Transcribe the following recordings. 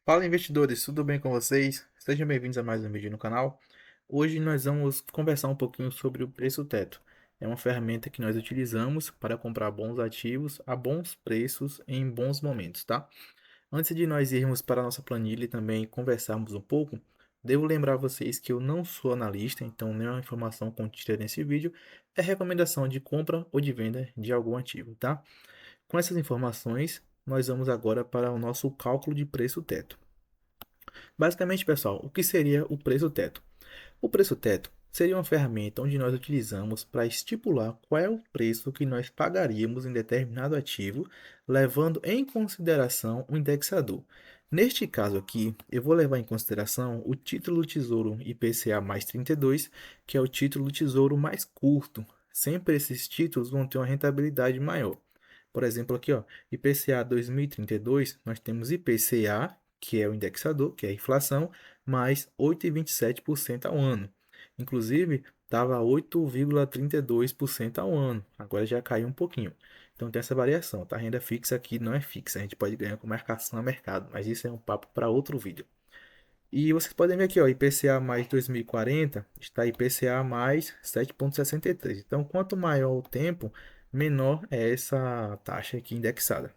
Fala investidores, tudo bem com vocês? Sejam bem-vindos a mais um vídeo no canal. Hoje nós vamos conversar um pouquinho sobre o preço teto. É uma ferramenta que nós utilizamos para comprar bons ativos a bons preços em bons momentos, tá? Antes de nós irmos para a nossa planilha e também conversarmos um pouco, devo lembrar vocês que eu não sou analista, então nenhuma informação contida nesse vídeo é recomendação de compra ou de venda de algum ativo, tá? Com essas informações, nós vamos agora para o nosso cálculo de preço teto. Basicamente, pessoal, o que seria o preço teto? O preço teto seria uma ferramenta onde nós utilizamos para estipular qual é o preço que nós pagaríamos em determinado ativo, levando em consideração o indexador. Neste caso aqui, eu vou levar em consideração o título do Tesouro IPCA mais 32, que é o título do Tesouro mais curto. Sempre esses títulos vão ter uma rentabilidade maior. Por exemplo, aqui, ó, IPCA 2032, nós temos IPCA, que é o indexador, que é a inflação, mais 8,27% ao ano. Inclusive, estava 8,32% ao ano. Agora já caiu um pouquinho. Então tem essa variação, tá? A renda fixa aqui não é fixa, a gente pode ganhar com marcação a mercado, mas isso é um papo para outro vídeo. E vocês podem ver aqui, ó, IPCA mais 2040 está IPCA mais 7,63. Então, quanto maior o tempo, menor é essa taxa aqui indexada.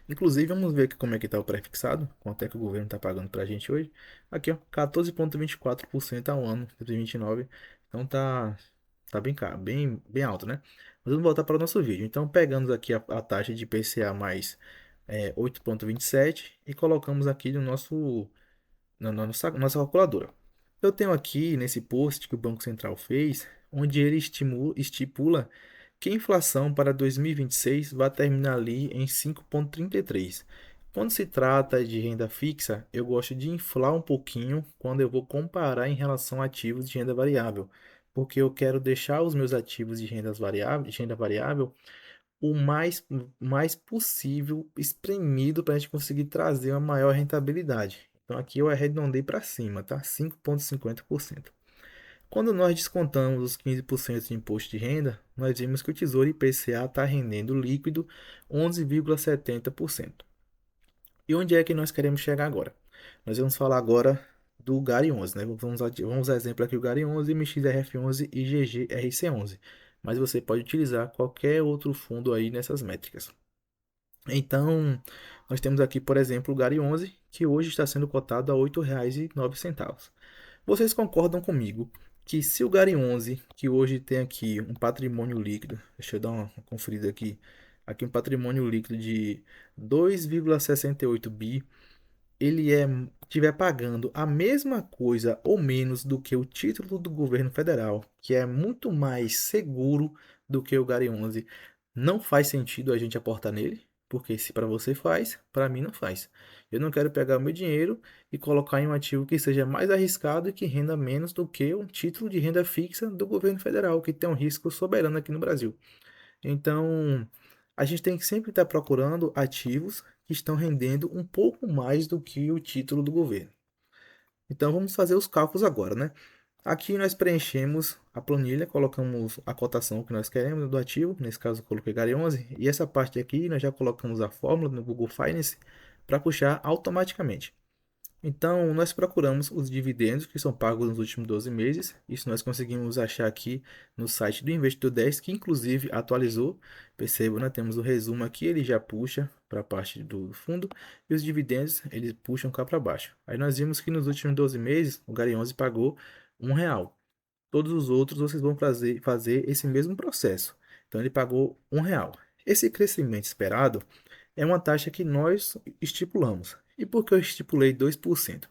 Inclusive, vamos ver aqui como é que está o pré-fixado, quanto é que o governo está pagando para a gente hoje. Aqui, ó, 14,24% ao ano de 2029. Então tá bem caro, bem alto, né? Mas vamos voltar para o nosso vídeo. Então, pegamos aqui a taxa de IPCA mais 8,27 e colocamos aqui no na nossa calculadora. Eu tenho aqui nesse post que o Banco Central fez, onde ele estipula que a inflação para 2026 vai terminar ali em 5,33. Quando se trata de renda fixa, eu gosto de inflar um pouquinho quando eu vou comparar em relação a ativos de renda variável, porque eu quero deixar os meus ativos de renda variável o mais possível espremido para a gente conseguir trazer uma maior rentabilidade. Então aqui eu arredondei para cima, tá? 5,50%. Quando nós descontamos os 15% de imposto de renda, nós vimos que o Tesouro IPCA está rendendo líquido 11,70%. E onde é que nós queremos chegar agora? Nós vamos falar agora do GARI 11, né? Vamos exemplo aqui o GARI 11, MXRF 11 e GGRC 11. Mas você pode utilizar qualquer outro fundo aí nessas métricas. Então, nós temos aqui, por exemplo, o GARI 11, que hoje está sendo cotado a R$ 8,09. Vocês concordam comigo que se o GARI 11, que hoje tem aqui um patrimônio líquido, deixa eu dar uma conferida aqui um patrimônio líquido de 2,68 bi, ele estiver pagando a mesma coisa ou menos do que o título do governo federal, que é muito mais seguro do que o GARI 11, não faz sentido a gente aportar nele, porque se para você faz, para mim não faz. Eu não quero pegar o meu dinheiro e colocar em um ativo que seja mais arriscado e que renda menos do que um título de renda fixa do governo federal, que tem um risco soberano aqui no Brasil. Então, a gente tem que sempre estar procurando ativos que estão rendendo um pouco mais do que o título do governo. Então, vamos fazer os cálculos agora, né? Aqui nós preenchemos a planilha, colocamos a cotação que nós queremos do ativo, nesse caso eu coloquei GARI 11, e essa parte aqui nós já colocamos a fórmula no Google Finance para puxar automaticamente. Então, nós procuramos os dividendos que são pagos nos últimos 12 meses. Isso nós conseguimos achar aqui no site do Investidor 10, que inclusive atualizou. Perceba, né? Temos o resumo aqui, ele já puxa para a parte do fundo e os dividendos eles puxam cá para baixo. Aí nós vimos que nos últimos 12 meses o Gari 11 pagou R$ 1. Todos os outros vocês vão fazer esse mesmo processo. Então ele pagou R$ 1. Esse crescimento esperado é uma taxa que nós estipulamos. E por que eu estipulei 2%?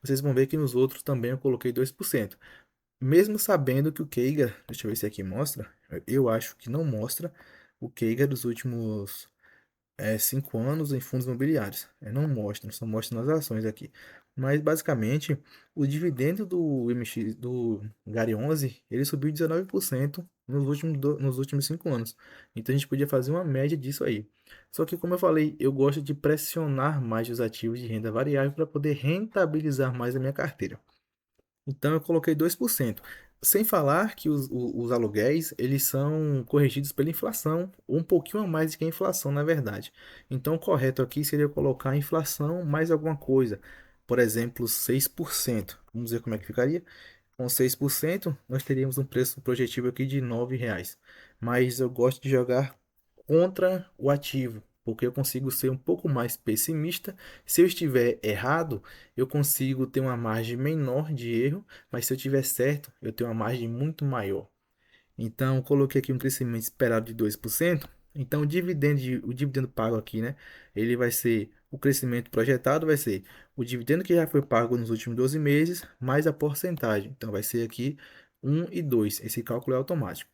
Vocês vão ver que nos outros também eu coloquei 2%. Mesmo sabendo que o Keiger, deixa eu ver se aqui mostra, eu acho que não mostra o Keiger dos últimos 5 anos em fundos imobiliários. Não mostra, só mostra nas ações aqui. Mas basicamente, o dividendo do MX do Gari 11, ele subiu 19% nos últimos 5 anos. Então a gente podia fazer uma média disso aí. Só que como eu falei, eu gosto de pressionar mais os ativos de renda variável para poder rentabilizar mais a minha carteira. Então eu coloquei 2%. Sem falar que os aluguéis, eles são corrigidos pela inflação, um pouquinho a mais do que a inflação, na verdade. Então, o correto aqui seria colocar a inflação mais alguma coisa. Por exemplo, 6%. Vamos ver como é que ficaria. Com 6%, nós teríamos um preço projetivo aqui de R$ 9. Mas eu gosto de jogar contra o ativo, porque eu consigo ser um pouco mais pessimista. Se eu estiver errado, eu consigo ter uma margem menor de erro, mas se eu tiver certo, eu tenho uma margem muito maior. Então, eu coloquei aqui um crescimento esperado de 2%. Então, o dividendo pago aqui, né? Ele vai ser, o crescimento projetado vai ser o dividendo que já foi pago nos últimos 12 meses, mais a porcentagem. Então, vai ser aqui 1 e 2. Esse cálculo é automático.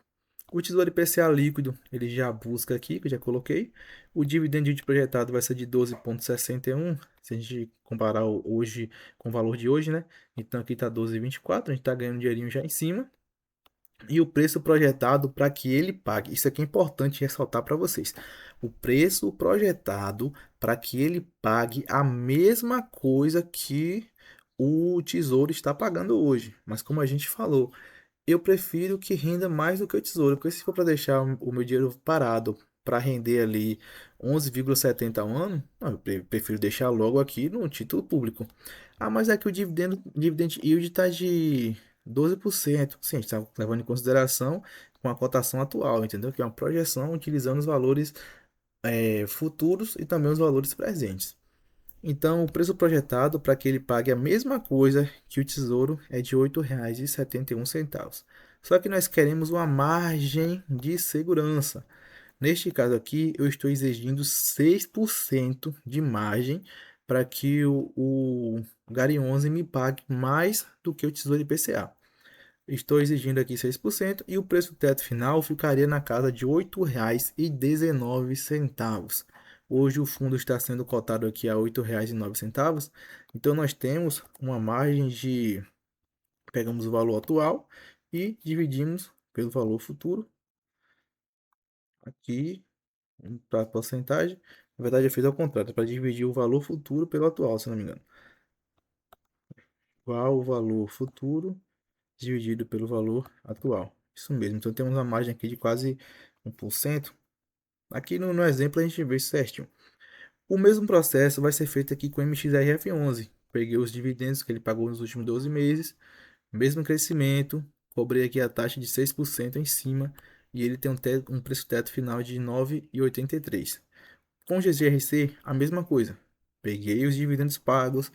O Tesouro IPCA líquido, ele já busca aqui, que eu já coloquei. O dividend yield projetado vai ser de 12,61, se a gente comparar hoje com o valor de hoje, né? Então aqui está 12,24, a gente está ganhando um dinheirinho já em cima. E o preço projetado para que ele pague. Isso aqui é importante ressaltar para vocês. O preço projetado para que ele pague a mesma coisa que o Tesouro está pagando hoje. Mas como a gente falou, eu prefiro que renda mais do que o tesouro, porque se for para deixar o meu dinheiro parado para render ali 11,70 ao ano, não, eu prefiro deixar logo aqui no título público. Ah, mas é que o dividend yield está de 12%. Sim, a gente está levando em consideração com a cotação atual, entendeu? Que é uma projeção utilizando os valores futuros e também os valores presentes. Então, o preço projetado para que ele pague a mesma coisa que o Tesouro é de R$ 8,71. Só que nós queremos uma margem de segurança. Neste caso aqui, eu estou exigindo 6% de margem para que o Gari 11 me pague mais do que o Tesouro IPCA. Estou exigindo aqui 6% e o preço teto final ficaria na casa de R$ 8,19. Hoje o fundo está sendo cotado aqui a R$ 8,09. Então nós temos uma margem de, pegamos o valor atual e dividimos pelo valor futuro aqui para a porcentagem. Na verdade eu fiz ao contrário, para dividir o valor futuro pelo atual, se não me engano. Qual o valor futuro dividido pelo valor atual. Isso mesmo. Então temos uma margem aqui de quase 1%. Aqui no exemplo a gente vê isso certinho. O mesmo processo vai ser feito aqui com o MXRF11. Peguei os dividendos que ele pagou nos últimos 12 meses, mesmo crescimento, cobrei aqui a taxa de 6% em cima e ele tem um preço teto final de 9,83. Com o GGRC, a mesma coisa. Peguei os dividendos pagos,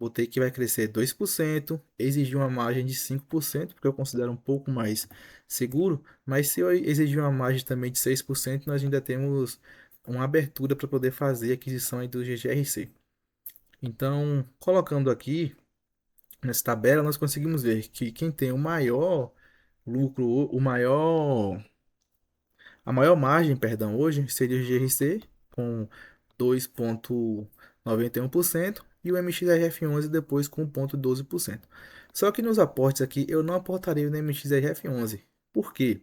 botei que vai crescer 2%, exigi uma margem de 5%, porque eu considero um pouco mais seguro, mas se eu exigir uma margem também de 6%, nós ainda temos uma abertura para poder fazer a aquisição aí do GGRC. Então, colocando aqui nessa tabela, nós conseguimos ver que quem tem o maior lucro, a maior margem, perdão, hoje seria o GRC com 2,91% e o MXRF11 depois com 0,12%. Só que nos aportes aqui eu não aportaria no MXRF11. Por quê?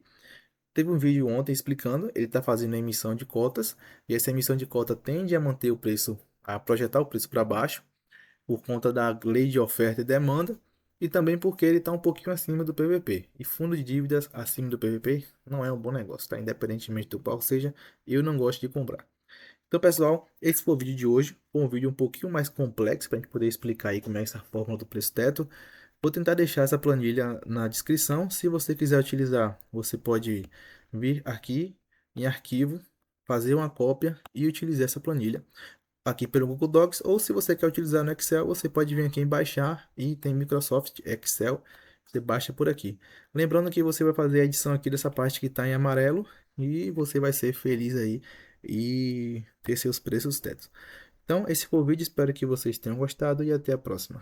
Teve um vídeo ontem explicando, ele está fazendo a emissão de cotas e essa emissão de cota tende a manter o preço, a projetar o preço para baixo por conta da lei de oferta e demanda e também porque ele está um pouquinho acima do PVP. E fundo de dívidas acima do PVP não é um bom negócio, tá? Independentemente do qual seja, eu não gosto de comprar. Então, pessoal, esse foi o vídeo de hoje. Foi um vídeo um pouquinho mais complexo para a gente poder explicar aí como é essa fórmula do preço teto. Vou tentar deixar essa planilha na descrição. Se você quiser utilizar, você pode vir aqui em arquivo, fazer uma cópia e utilizar essa planilha aqui pelo Google Docs, ou se você quer utilizar no Excel, você pode vir aqui em baixar e tem Microsoft Excel, você baixa por aqui. Lembrando que você vai fazer a edição aqui dessa parte que está em amarelo e você vai ser feliz aí e ter seus preços tetos. Então, esse foi o vídeo, espero que vocês tenham gostado e até a próxima.